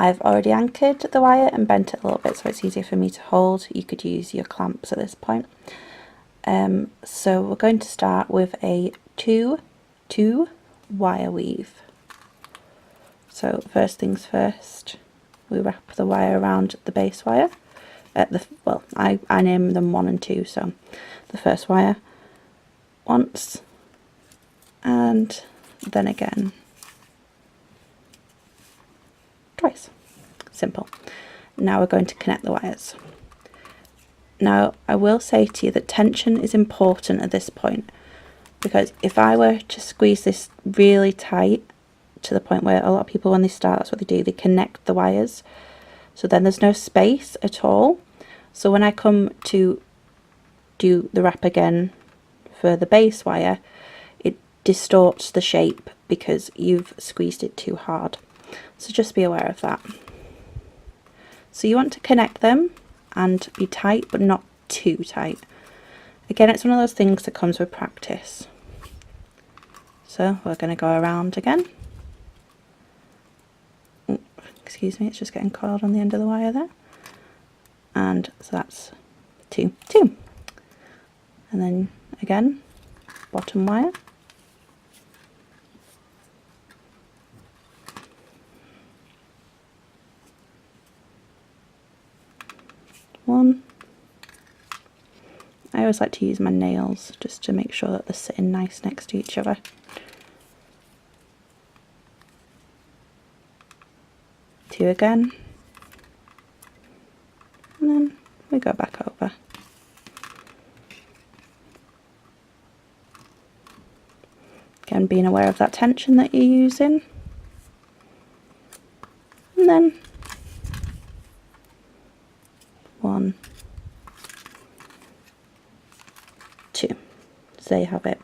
I've already anchored the wire and bent it a little bit so it's easier for me to hold. You could use your clamps at this point. So we're going to start with a 2-2 wire weave. So first things first, we wrap the wire around the base wire. Well, I name them 1 and 2, so the first wire once and then again twice. Simple. Now we're going to connect the wires. Now I will say to you that tension is important at this point, because if I were to squeeze this really tight to the point where a lot of people, when they start, that's what they do, they connect the wires, so then there's no space at all. So when I come to do the wrap again for the base wire, it distorts the shape because you've squeezed it too hard. So just be aware of that. So you want to connect them and be tight, but not too tight. Again, it's one of those things that comes with practice. So we're going to go around again. Ooh, excuse me, it's just getting coiled on the end of the wire there. And so that's 2, 2. And then again, bottom wire. One. I always like to use my nails just to make sure that they're sitting nice next to each other. 2 again. And then we go back over. Again, being aware of that tension that you're using. And then 1, 2. So there you have it.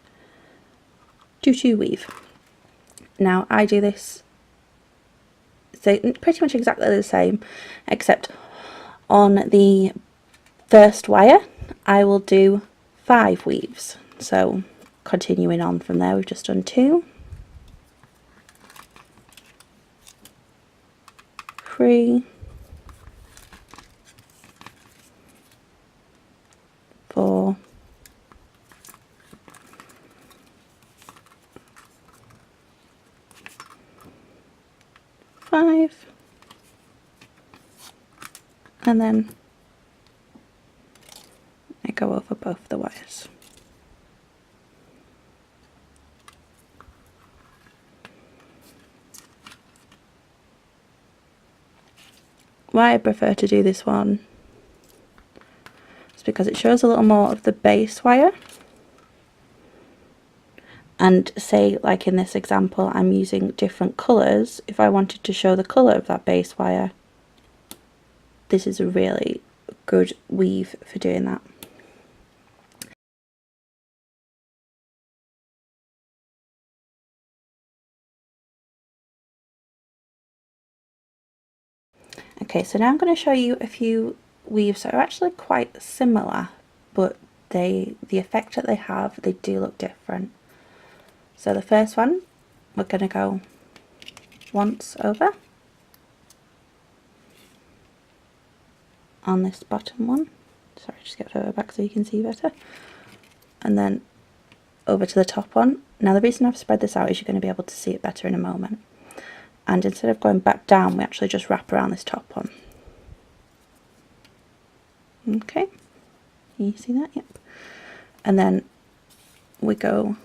2-2 weave. Now I do this so pretty much exactly the same, except on the first wire I will do 5 weaves. So continuing on from there, we've just done 2, 3, 4, 5, and then I go over both the wires. Why I prefer to do this one is because it shows a little more of the base wire, and say like in this example I'm using different colours. If I wanted to show the colour of that base wire, this is a really good weave for doing that. Okay, so now I'm going to show you a few weaves that are actually quite similar, but the effect that they have, they do look different. So the first one, we're going to go once over on this bottom one. Sorry, just get further back so you can see better. And then over to the top one. Now the reason I've spread this out is you're going to be able to see it better in a moment. And instead of going back down, we actually just wrap around this top one. Okay, you see that? Yep. And then we go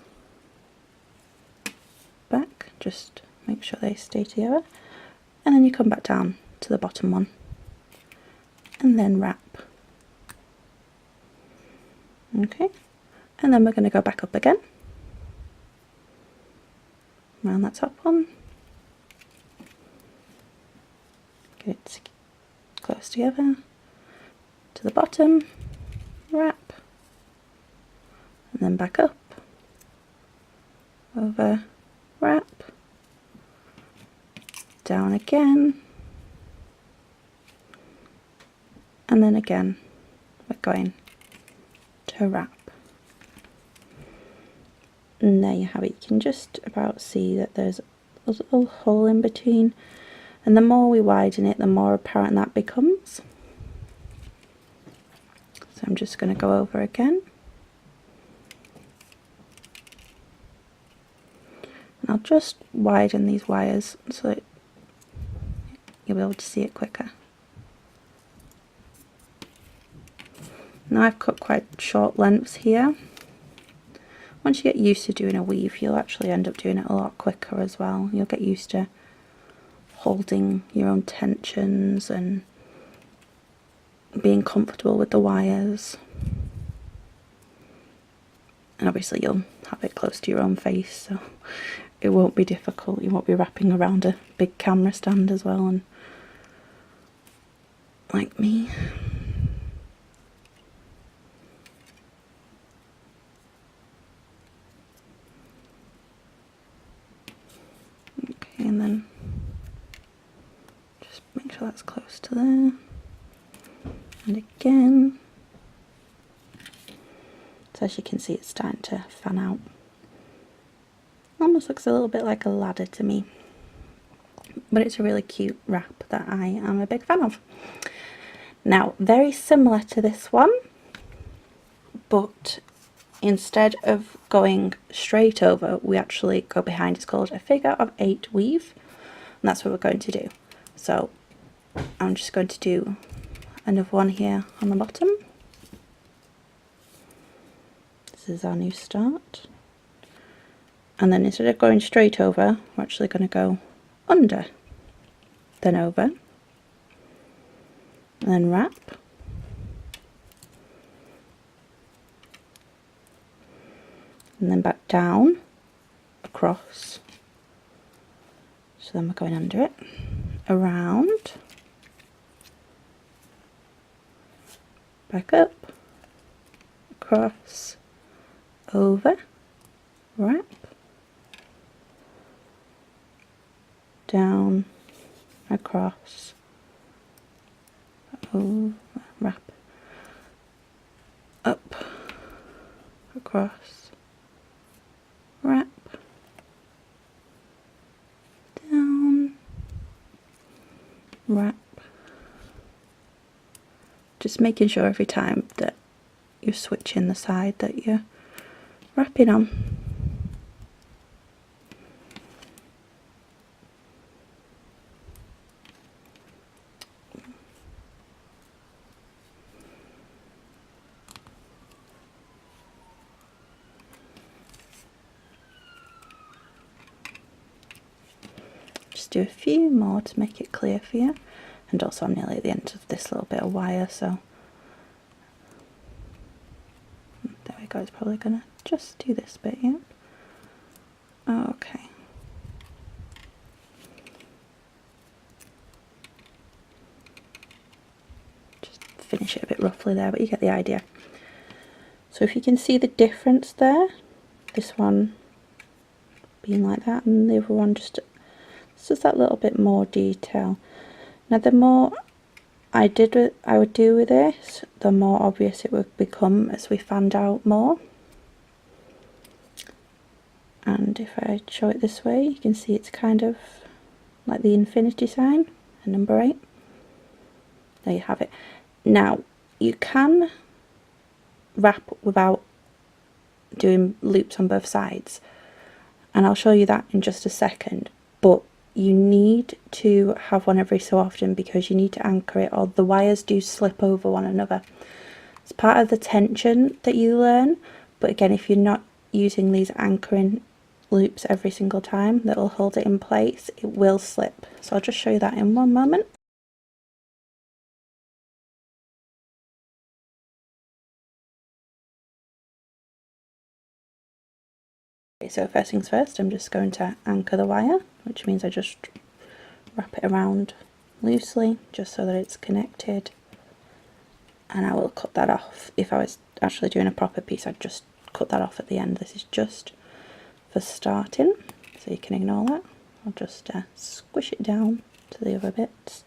back, just make sure they stay together, and then you come back down to the bottom one and then wrap. Okay, and then we're going to go back up again around that top one, get it close together, to the bottom, wrap, and then back up, over, wrap, down again, and then again we're going to wrap. And there you have it. You can just about see that there's a little hole in between, And the more we widen it, the more apparent that becomes. So I'm just going to go over again. And I'll just widen these wires so that you'll be able to see it quicker. Now I've cut quite short lengths here. Once you get used to doing a weave, you'll actually end up doing it a lot quicker as well. You'll get used to holding your own tensions and being comfortable with the wires. And obviously you'll have it close to your own face, so it won't be difficult. You won't be wrapping around a big camera stand as well, and like me. Okay, and then just make sure that's close to there. And again. So as you can see, it's starting to fan out. Almost looks a little bit like a ladder to me. But it's a really cute wrap that I am a big fan of. Now, very similar to this one, but instead of going straight over, we actually go behind. It's called a figure of 8 weave, and that's what we're going to do. So I'm just going to do another one here on the bottom. This is our new start. And then instead of going straight over, we're actually going to go under, then over, and then wrap, and then back down, across, so then we're going under it, around, back up, across, over, wrap, down, across, over, wrap, up, across, wrap, down, wrap. Just making sure every time that you're switching the side that you're wrapping on. Just do a few more to make it clear for you, and also I'm nearly at the end of this little bit of wire, so there we go. It's probably gonna just do this bit, yeah. Okay. Just finish it a bit roughly there, but you get the idea. So if you can see the difference there, this one being like that and the other one just that little bit more detail. Now the more I would do with this, the more obvious it would become as we fanned out more. And if I show it this way, you can see it's kind of like the infinity sign, a number 8. There you have it. Now you can wrap without doing loops on both sides, and I'll show you that in just a second, but you need to have one every so often because you need to anchor it, or the wires do slip over one another. It's part of the tension that you learn, but again, if you're not using these anchoring loops every single time that will hold it in place, it will slip. So I'll just show you that in one moment. So first things first, I'm just going to anchor the wire, which means I just wrap it around loosely just so that it's connected, and I will cut that off. If I was actually doing a proper piece, I'd just cut that off at the end. This is just for starting, so you can ignore that. I'll just squish it down to the other bits.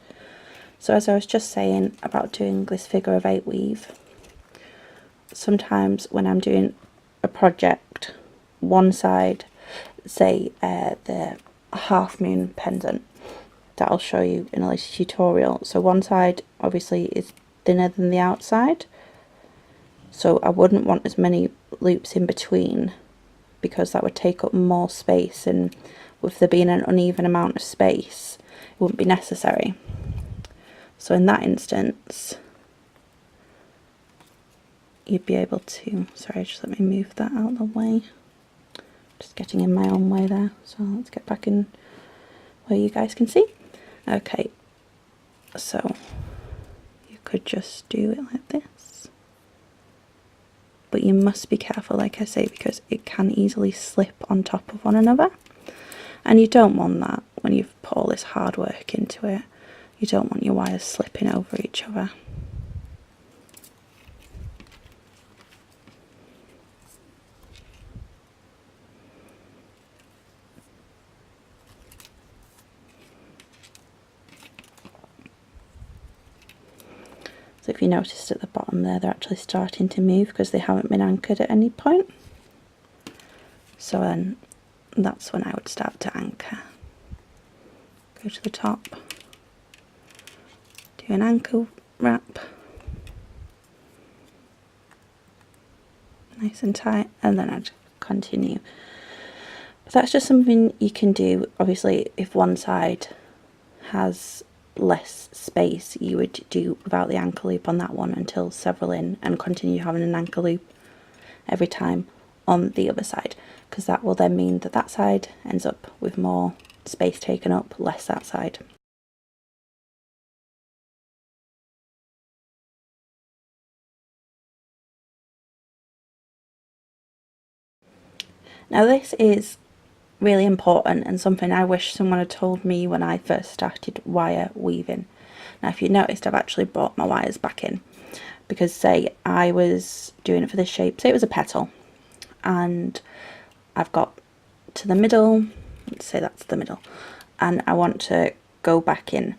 So as I was just saying about doing this figure of 8 weave, sometimes when I'm doing a project, one side, say the half moon pendant that I'll show you in a later tutorial. So one side obviously is thinner than the outside, so I wouldn't want as many loops in between because that would take up more space, and with there being an uneven amount of space it wouldn't be necessary. So in that instance you'd be able to, sorry, just let me move that out of the way, just getting in my own way there, so let's get back in where you guys can see. Okay, so you could just do it like this, but you must be careful, like I say, because it can easily slip on top of one another, and you don't want that when you've put all this hard work into it. You don't want your wires slipping over each other. So if you noticed at the bottom there, they're actually starting to move because they haven't been anchored at any point. So then that's when I would start to anchor. Go to the top, do an anchor wrap, nice and tight, and then I'd continue. But that's just something you can do. Obviously, if one side has less space, you would do without the anchor loop on that one until several in, and continue having an anchor loop every time on the other side, because that will then mean that that side ends up with more space taken up, less that side. Now this is really important and something I wish someone had told me when I first started wire weaving. Now if you noticed, I've actually brought my wires back in, because say I was doing it for this shape, say it was a petal, and I've got to the middle, let's say that's the middle, and I want to go back in.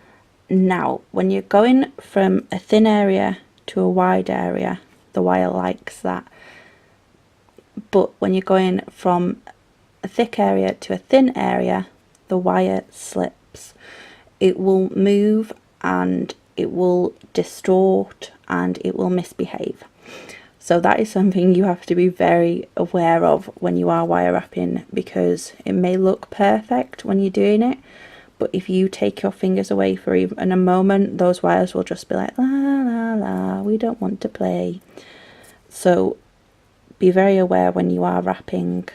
Now when you're going from a thin area to a wide area, the wire likes that, but when you're going from a thick area to a thin area, the wire slips. It will move and it will distort and it will misbehave. So that is something you have to be very aware of when you are wire wrapping, because it may look perfect when you're doing it, but if you take your fingers away for even a moment, those wires will just be like, la la la, we don't want to play. So be very aware when you are wrapping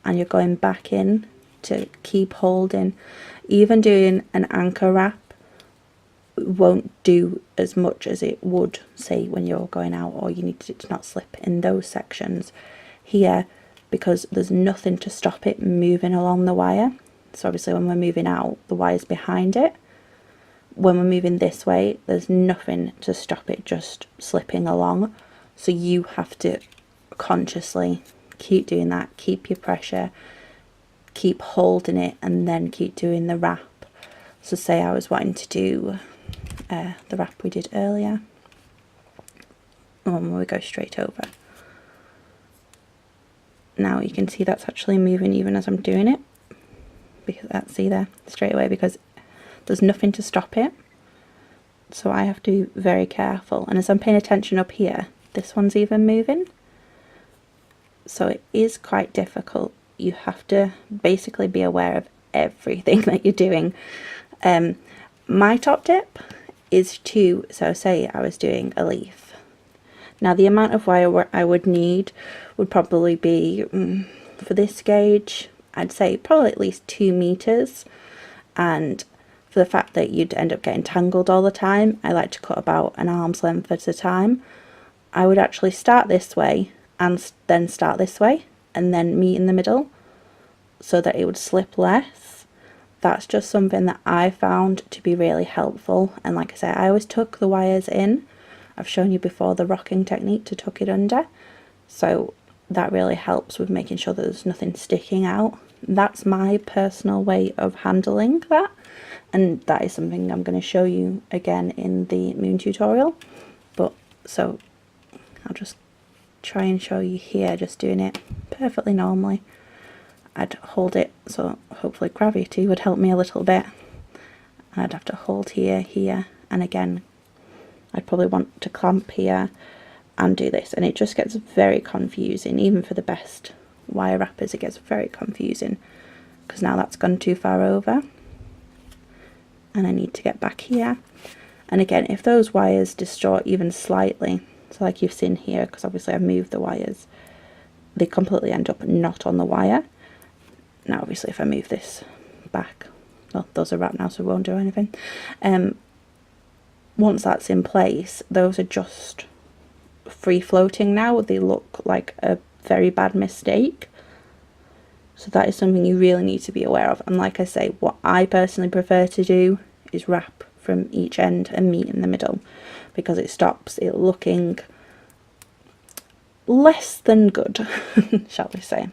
and you're going back in to keep holding. Even doing an anchor wrap won't do as much as it would, say, when you're going out or you need it to not slip in those sections. Here, because there's nothing to stop it moving along the wire, so obviously when we're moving out, the wire's behind it. When we're moving this way, there's nothing to stop it just slipping along, so you have to consciously keep doing that, keep your pressure, keep holding it, and then keep doing the wrap. So say I was wanting to do the wrap we did earlier, when we go straight over. Now you can see that's actually moving even as I'm doing it, because that's, see there, straight away, because there's nothing to stop it. So I have to be very careful, and as I'm paying attention up here, this one's even moving. So it is quite difficult. You have to basically be aware of everything that you're doing. My top tip is to, so say I was doing a leaf. Now the amount of wire I would need would probably be, for this gauge, I'd say probably at least 2 meters. And for the fact that you'd end up getting tangled all the time, I like to cut about an arm's length at a time. I would actually start this way and then start this way and then meet in the middle so that it would slip less. That's just something that I found to be really helpful. And like I say, I always tuck the wires in. I've shown you before the rocking technique to tuck it under, so that really helps with making sure that there's nothing sticking out. That's my personal way of handling that, and that is something I'm going to show you again in the moon tutorial. But so I'll just try and show you here, just doing it perfectly normally. I'd hold it, so hopefully gravity would help me a little bit, and I'd have to hold here, here, and again I'd probably want to clamp here and do this, and it just gets very confusing. Even for the best wire wrappers it gets very confusing, because now that's gone too far over and I need to get back here. And again, if those wires distort even slightly, so like you've seen here, because obviously I've moved the wires, they completely end up not on the wire. Now obviously if I move this back, well, those are wrapped now so we won't do anything. Once that's in place, those are just free floating now. They look like a very bad mistake. So that is something you really need to be aware of. And like I say, what I personally prefer to do is wrap from each end and meet in the middle, because it stops it looking less than good, shall we say.